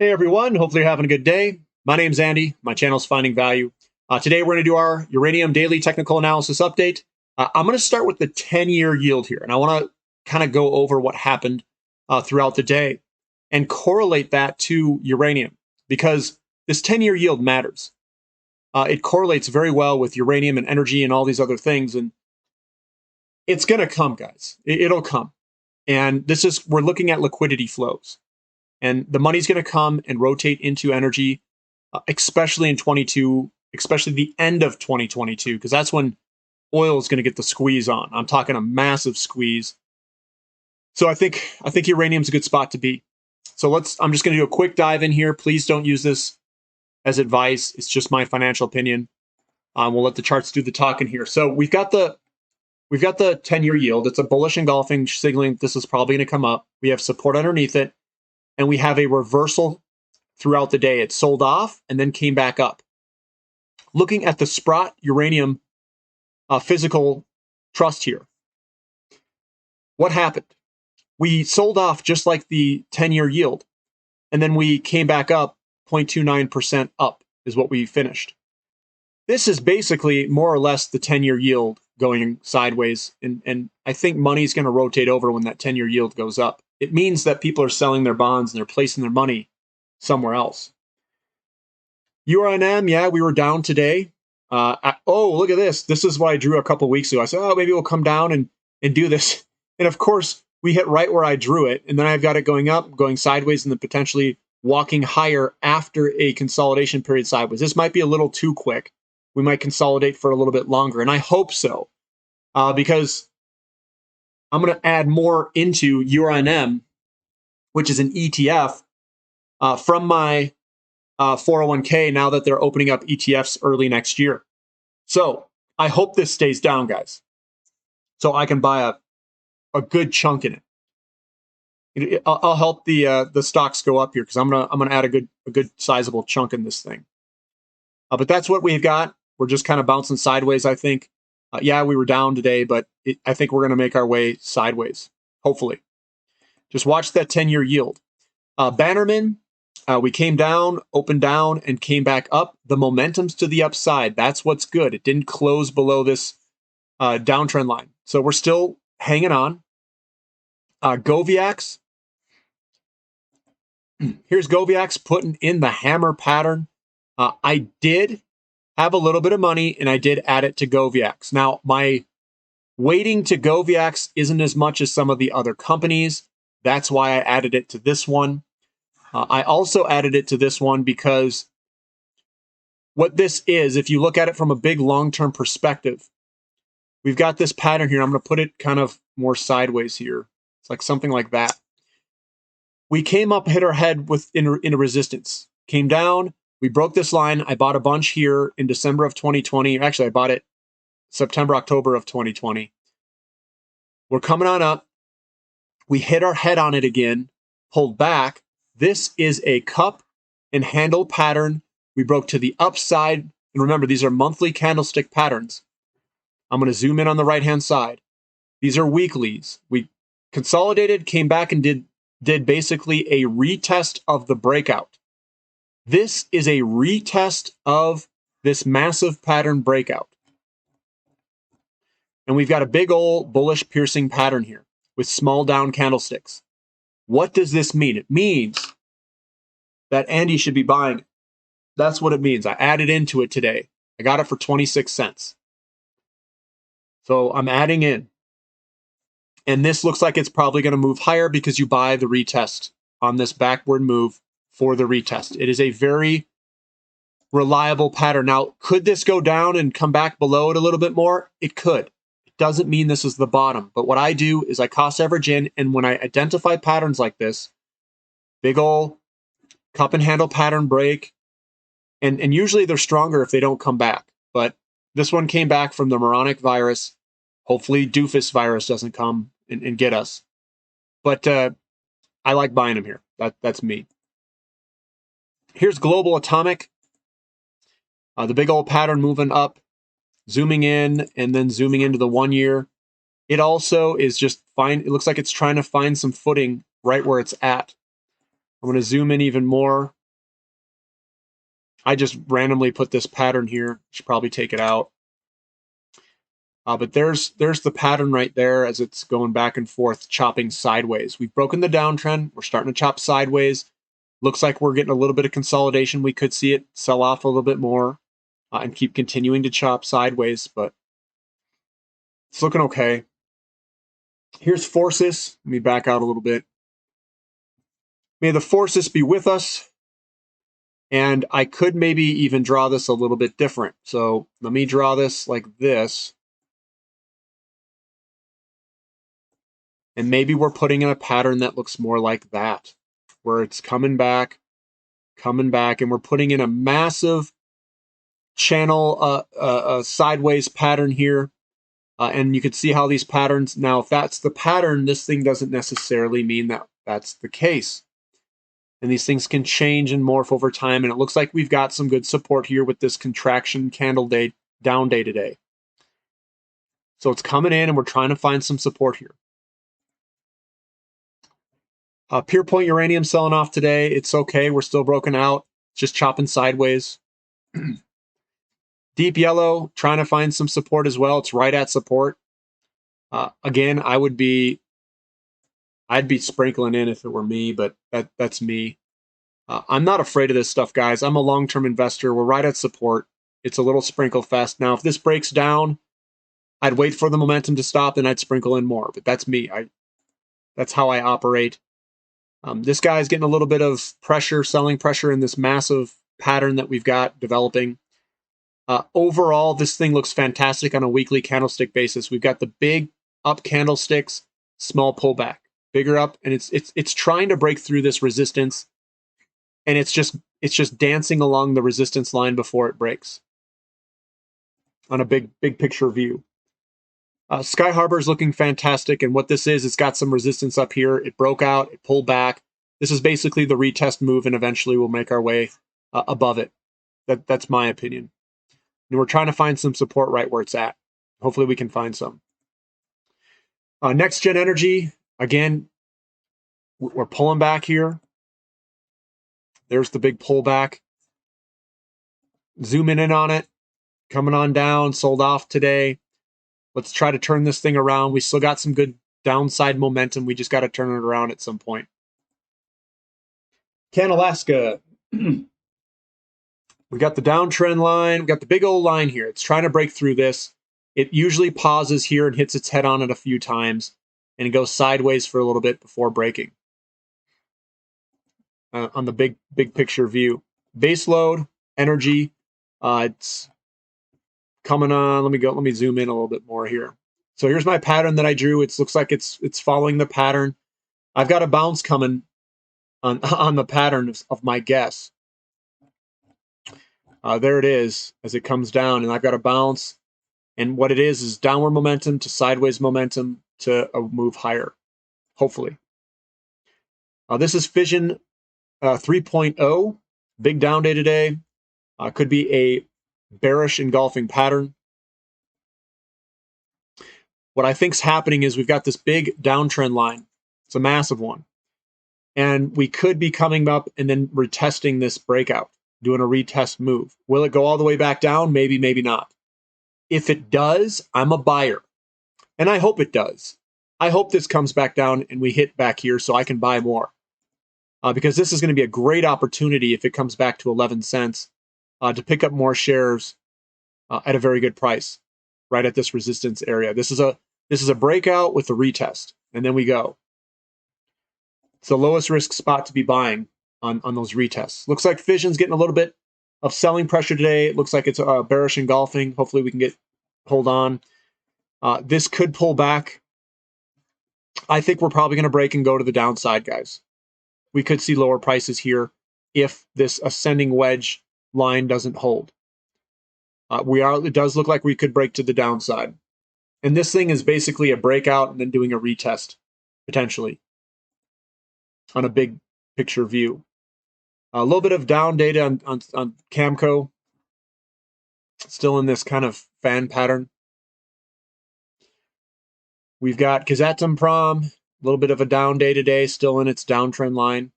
Hey everyone, hopefully you're having a good day. My name's Andy, my channel's Finding Value. Today we're going to do our Uranium Daily Technical Analysis Update. I'm going to start with the 10-year yield here, and I want to kind of go over what happened throughout the day and correlate that to uranium because this 10-year yield matters. It correlates very well with uranium and energy and all these other things, and it's going to come, guys. It'll come. And we're looking at liquidity flows. And the money's going to come and rotate into energy, especially in 22, especially the end of 2022, because that's when oil is going to get the squeeze on. I'm talking a massive squeeze. So I think uranium's a good spot to be. So I'm just going to do a quick dive in here. Please don't use this as advice. It's just my financial opinion. We'll let the charts do the talking here. So we've got the 10-year yield. It's a bullish engulfing, signaling this is probably going to come up. We have support underneath it. And we have a reversal throughout the day. It sold off and then came back up. Looking at the Sprott uranium physical trust here, what happened? We sold off just like the 10-year yield, and then we came back up 0.29% up is what we finished. This is basically more or less the 10-year yield going sideways, and I think money's going to rotate over when that 10-year yield goes up. It means that people are selling their bonds and they're placing their money somewhere else. URNM, yeah, we were down today. Oh, look at this. This is what I drew a couple weeks ago. I said, oh, maybe we'll come down and do this. And of course, we hit right where I drew it. And then I've got it going up, going sideways, and then potentially walking higher after a consolidation period sideways. This might be a little too quick. We might consolidate for a little bit longer. And I hope so, because I'm going to add more into URNM, which is an ETF, from my 401k now that they're opening up ETFs early next year. So I hope this stays down, guys, so I can buy a good chunk in it. I'll help the stocks go up here because I'm gonna add a good sizable chunk in this thing. But that's what we've got. We're just kind of bouncing sideways, I think. Yeah, we were down today, but I think we're going to make our way sideways, hopefully. Just watch that 10-year yield. Bannerman, we came down, opened down, and came back up. The momentum's to the upside. That's what's good. It didn't close below this downtrend line. So we're still hanging on. Goviax. Here's Goviax putting in the hammer pattern. I did have a little bit of money, and I did add it to Goviax. Now, my weighting to Goviax isn't as much as some of the other companies. That's why I added it to this one. I also added it to this one because what this is, if you look at it from a big long-term perspective, we've got this pattern here. I'm going to put it kind of more sideways here. It's like something like that. We came up, hit our head in a resistance, came down. We broke this line. I bought a bunch here in December of 2020. Actually, I bought it September, October of 2020. We're coming on up. We hit our head on it again, pulled back. This is a cup and handle pattern. We broke to the upside. And remember, these are monthly candlestick patterns. I'm going to zoom in on the right-hand side. These are weeklies. We consolidated, came back, and did basically a retest of the breakout. This is a retest of this massive pattern breakout. And we've got a big old bullish piercing pattern here with small down candlesticks. What does this mean? It means that Andy should be buying it. That's what it means. I added into it today. I got it for 26 cents. So I'm adding in. And this looks like it's probably going to move higher because you buy the retest on this backward move for the retest. It is a very reliable pattern. Now, could this go down and come back below it a little bit more? It could. It doesn't mean this is the bottom. But what I do is I cost average in, and when I identify patterns like this, big ol' cup and handle pattern break, and usually they're stronger if they don't come back. But this one came back from the moronic virus. Hopefully doofus virus doesn't come and get us. But I like buying them here. That's me. Here's Global Atomic. The big old pattern moving up, zooming in, and then zooming into the 1 year. It also is just fine. It looks like it's trying to find some footing right where it's at. I'm going to zoom in even more. I just randomly put this pattern here. Should probably take it out. But there's the pattern right there as it's going back and forth, chopping sideways. We've broken the downtrend. We're starting to chop sideways. Looks like we're getting a little bit of consolidation. We could see it sell off a little bit more and keep continuing to chop sideways, but it's looking okay. Here's forces. Let me back out a little bit. May the forces be with us. And I could maybe even draw this a little bit different. So let me draw this like this. And maybe we're putting in a pattern that looks more like that, where it's coming back, and we're putting in a massive channel sideways pattern here. And you can see how these patterns, now if that's the pattern, this thing doesn't necessarily mean that that's the case. And these things can change and morph over time. And it looks like we've got some good support here with this contraction candle day, down day today. So it's coming in and we're trying to find some support here. Pure Point Uranium selling off today. It's okay. We're still broken out. Just chopping sideways. Deep Yellow, trying to find some support as well. It's right at support. Again, I'd be sprinkling in if it were me, but that's me. I'm not afraid of this stuff, guys. I'm a long-term investor. We're right at support. It's a little sprinkle fest. Now, if this breaks down, I'd wait for the momentum to stop and I'd sprinkle in more. But that's me. That's how I operate. This guy's getting a little bit of pressure, selling pressure in this massive pattern that we've got developing. Overall, this thing looks fantastic on a weekly candlestick basis. We've got the big up candlesticks, small pullback, bigger up, and it's trying to break through this resistance, and it's just dancing along the resistance line before it breaks on a big picture view. Sky Harbor is looking fantastic, and what this is, it's got some resistance up here. It broke out, it pulled back. This is basically the retest move, and eventually we'll make our way above it. That's my opinion. And we're trying to find some support right where it's at. Hopefully we can find some. Next Gen Energy, again, we're pulling back here. There's the big pullback. Zooming in on it, coming on down, sold off today. Let's try to turn this thing around. We still got some good downside momentum. We just got to turn it around at some point. Alaska. We got the downtrend line. We got the big old line here. It's trying to break through this. It usually pauses here and hits its head on it a few times, and it goes sideways for a little bit before breaking. On the big picture view. Base load, energy. It's coming on. Let me zoom in a little bit more here. So here's my pattern that I drew. It looks like it's following the pattern. I've got a bounce coming on the pattern of my guess. There it is as it comes down, and I've got a bounce. And what it is downward momentum to sideways momentum to a move higher, hopefully. This is Fission 3.0, big down day today. Could be a bearish engulfing pattern. What I think's happening is we've got this big downtrend line. It's a massive one. And we could be coming up and then retesting this breakout, doing a retest move. Will it go all the way back down? Maybe, maybe not. If it does, I'm a buyer. And I hope it does. I hope this comes back down and we hit back here so I can buy more. Because this is going to be a great opportunity if it comes back to 11 cents to pick up more shares at a very good price, right at this resistance area. This is a breakout with a retest, and then we go. It's the lowest risk spot to be buying on those retests. Looks like Fission's getting a little bit of selling pressure today. It looks like it's bearish engulfing. Hopefully we can hold on. This could pull back. I think we're probably going to break and go to the downside, guys. We could see lower prices here if this ascending wedge line doesn't hold. It does look like we could break to the downside. And this thing is basically a breakout and then doing a retest, potentially, on a big picture view. A little bit of down data on Camco. Still in this kind of fan pattern. We've got Kazatomprom, a little bit of a down day today, still in its downtrend line.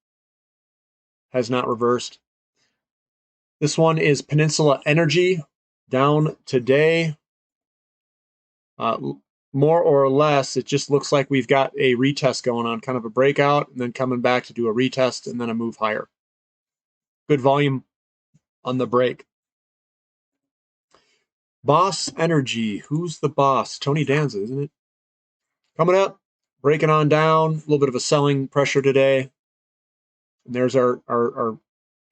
has not reversed. This one is Peninsula Energy, down today. More or less, it just looks like we've got a retest going on, kind of a breakout, and then coming back to do a retest and then a move higher. Good volume on the break. Boss Energy. Who's the boss? Tony Danza, isn't it? Coming up, breaking on down. A little bit of a selling pressure today. And there's our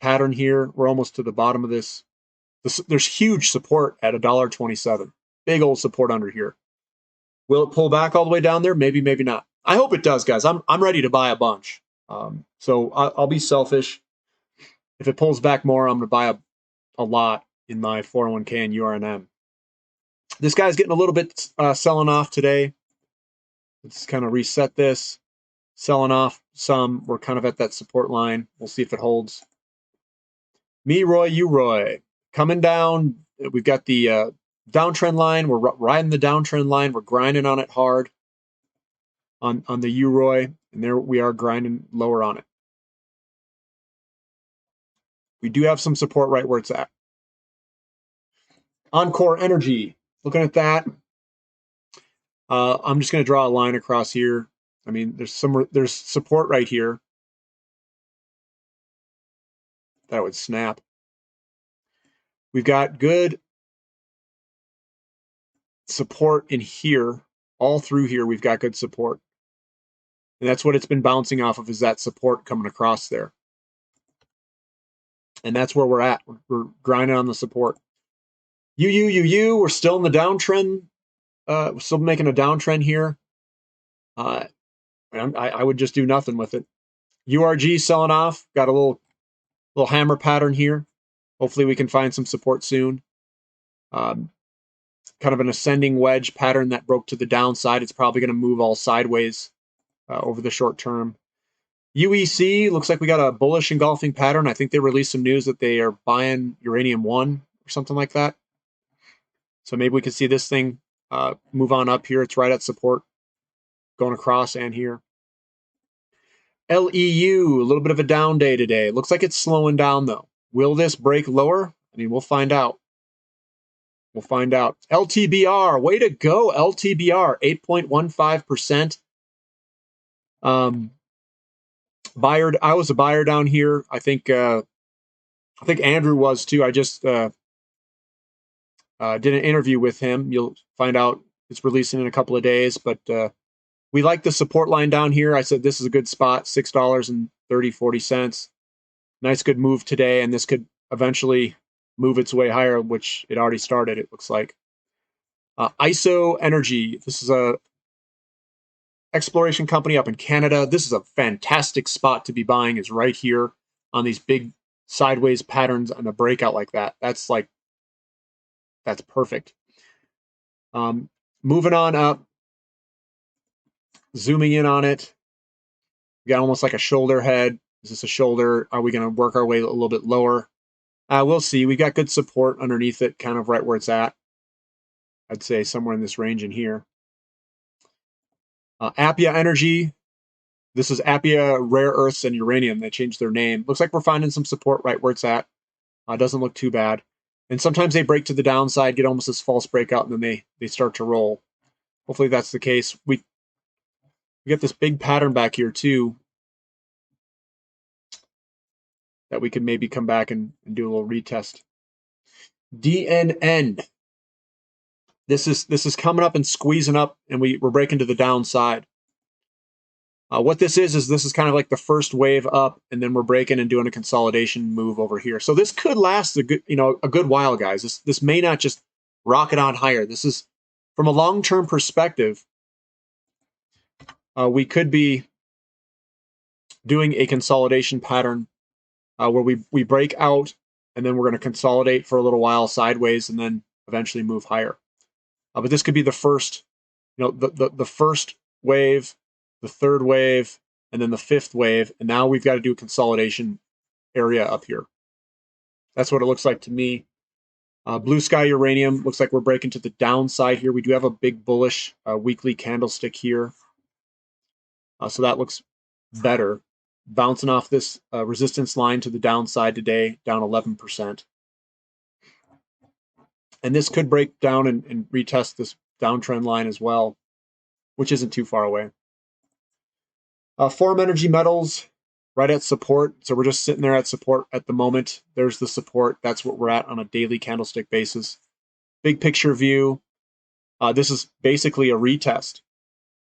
pattern here. We're almost to the bottom of this. There's huge support at $1.27. Big old support under here. Will it pull back all the way down there? Maybe, maybe not. I hope it does, guys. I'm ready to buy a bunch. So I'll be selfish. If it pulls back more, I'm going to buy a lot in my 401k and URNM. This guy's getting a little bit selling off today. Let's kind of reset this. Selling off some. We're kind of at that support line. We'll see if it holds. Me, Roy, you, Roy. Coming down. We've got the downtrend line. We're riding the downtrend line. We're grinding on it hard on the UROI, and there we are grinding lower on it. We do have some support right where it's at. Encore Energy, looking at that. I'm just going to draw a line across here. I mean, there's support right here. That would snap. We've got good support in here. All through here, we've got good support. And that's what it's been bouncing off of, is that support coming across there. And that's where we're at. We're grinding on the support. We're still in the downtrend. We're still making a downtrend here. I would just do nothing with it. URG selling off. Got a little hammer pattern here. Hopefully we can find some support soon. Kind of an ascending wedge pattern that broke to the downside. It's probably going to move all sideways over the short term. UEC looks like we got a bullish engulfing pattern. I think they released some news that they are buying Uranium 1 or something like that. So maybe we can see this thing move on up here. It's right at support, going across and here. LEU, a little bit of a down day today. Looks like it's slowing down though. Will this break lower? I mean, we'll find out. We'll find out. LTBR, way to go, LTBR, 8.15%. Buyer, I was a buyer down here. I think Andrew was too. I just did an interview with him. You'll find out it's releasing in a couple of days, but we like the support line down here. I said this is a good spot, $6.30-40. Nice good move today, and this could eventually move its way higher, which it already started, it looks like. ISO Energy. This is a exploration company up in Canada. This is a fantastic spot to be buying, is right here on these big sideways patterns and a breakout like that. That's perfect. Moving on up, zooming in on it. We got almost like a shoulder head. Is this a shoulder? Are we going to work our way a little bit lower? We'll see. We've got good support underneath it, kind of right where it's at. I'd say somewhere in this range in here. Appia Energy. This is Appia Rare Earths and Uranium. They changed their name. Looks like we're finding some support right where it's at. Doesn't look too bad. And sometimes they break to the downside, get almost this false breakout, and then they start to roll. Hopefully that's the case. We get this big pattern back here too, that we could maybe come back and do a little retest. DNN. This is coming up and squeezing up, and we're breaking to the downside. What this is kind of like the first wave up, and then we're breaking and doing a consolidation move over here. So this could last a good while, guys. This may not just rocket on higher. This is from a long-term perspective. We could be doing a consolidation pattern where we break out, and then we're going to consolidate for a little while sideways, and then eventually move higher. But this could be the first, the first wave, the third wave, and then the fifth wave, and now we've got to do a consolidation area up here. That's what it looks like to me. Blue Sky Uranium looks like we're breaking to the downside here. We do have a big bullish weekly candlestick here. So that looks better. bouncing off this resistance line to the downside today, down 11%. And this could break down and retest this downtrend line as well, which isn't too far away. Forum Energy Metals, right at support. So we're just sitting there at support at the moment. There's the support. That's what we're at on a daily candlestick basis. Big picture view. This is basically a retest.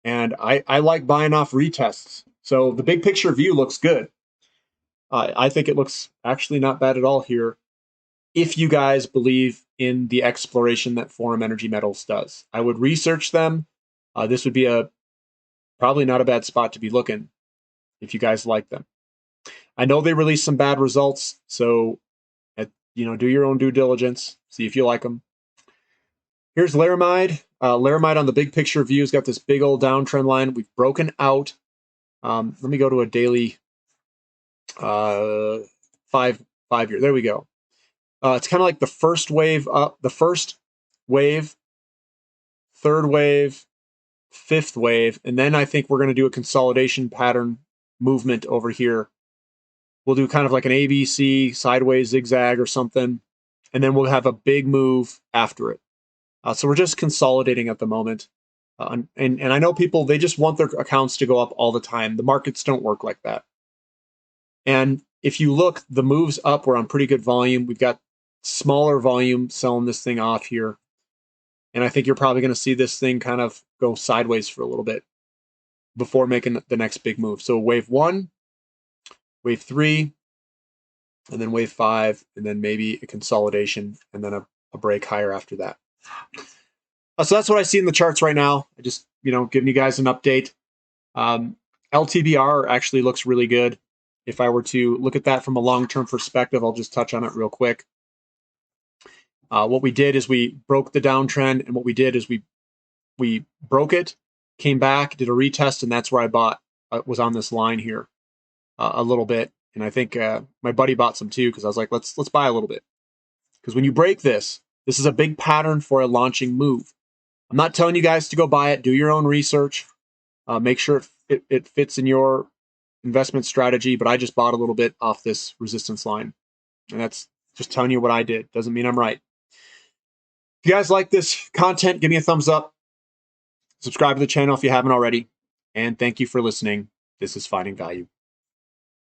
And I like buying off retests. So the big picture view looks good. I think it looks actually not bad at all here, if you guys believe in the exploration that Forum Energy Metals does. I would research them. This would be probably not a bad spot to be looking if you guys like them. I know they released some bad results, so do your own due diligence, see if you like them. Here's Laramide. Laramide on the big picture view has got this big old downtrend line. We've broken out. Let me go to a daily 5 year. There we go. It's kind of like the first wave up, the first wave, third wave, fifth wave, and then I think we're going to do a consolidation pattern movement over here. We'll do kind of like an ABC, sideways zigzag or something, and then we'll have a big move after it. So we're just consolidating at the moment. And I know people, they just want their accounts to go up all the time. The markets don't work like that. And if you look, the moves up were on pretty good volume. We've got smaller volume selling this thing off here. And I think you're probably going to see this thing kind of go sideways for a little bit before making the next big move. So wave 1, wave 3, and then wave 5, and then maybe a consolidation, and then a break higher after that. So that's what I see in the charts right now. I just, giving you guys an update. LTBR actually looks really good. If I were to look at that from a long-term perspective, I'll just touch on it real quick. What we did is we broke the downtrend, and what we did is we broke it, came back, did a retest, and that's where I bought, was on this line here a little bit. And I think my buddy bought some too, because I was like, let's buy a little bit. Because when you break this is a big pattern for a launching move. I'm not telling you guys to go buy it. Do your own research. Make sure it fits in your investment strategy, but I just bought a little bit off this resistance line. And that's just telling you what I did. Doesn't mean I'm right. If you guys like this content, give me a thumbs up. Subscribe to the channel if you haven't already. And thank you for listening. This is Finding Value.